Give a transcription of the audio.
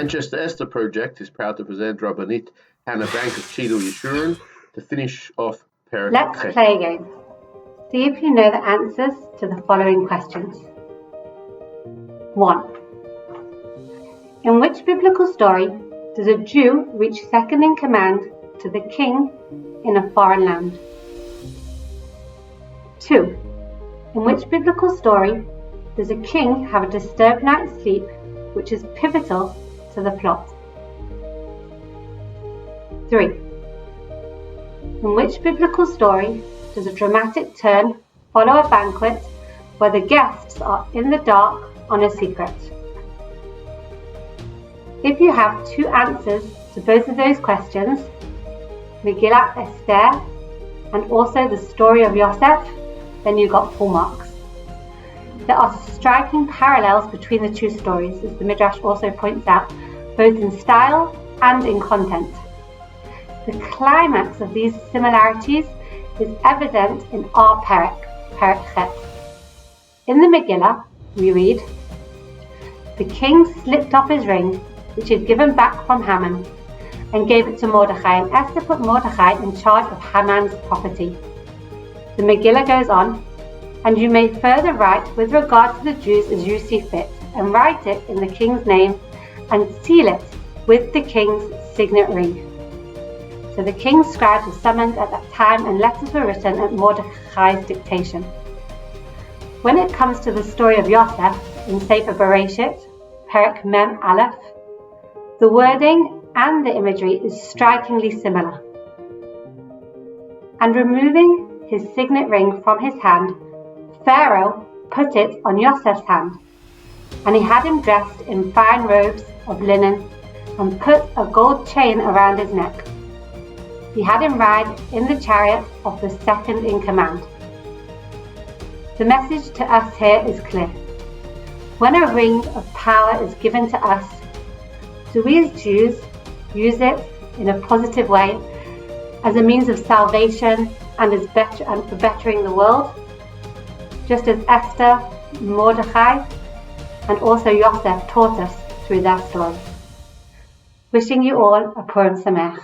Manchester Esther Project is proud to present Rabbanit Hannah Bank of Chilu Yeshurun to finish off Perek Let's Chet. play a game. See if you know the answers to the following questions. 1. In which biblical story does a Jew reach second in command to the king in a foreign land? 2. In which biblical story does a king have a disturbed night's sleep, which is pivotal to the plot? 3. In which biblical story does a dramatic turn follow a banquet where the guests are in the dark on a secret? If you have 2 answers to both of those questions, Megillat Esther and also the story of Yosef, then you got full marks. There are striking parallels between the 2 stories, as the Midrash also points out, both in style and in content. The climax of these similarities is evident in our Perek Chet. In the Megillah, we read, "The king slipped off his ring, which he had given back from Haman, and gave it to Mordechai, and Esther put Mordechai in charge of Haman's property." The Megillah goes on, "And you may further write with regard to the Jews as you see fit, and write it in the king's name, and seal it with the king's signet ring." So the king's scribes were summoned at that time, and letters were written at Mordechai's dictation. When it comes to the story of Yosef in Sefer Bereshit, Perek Mem Aleph, the wording and the imagery is strikingly similar. "And removing his signet ring from his hand, Pharaoh put it on Yosef's hand, and he had him dressed in fine robes of linen, and put a gold chain around his neck. He had him ride in the chariot of the second in command." The message to us here is clear. When a ring of power is given to us, do we as Jews use it in a positive way as a means of salvation and for bettering the world? Just as Esther, Mordechai, and also Yosef taught us through their stories. Wishing you all a Purim Sameach.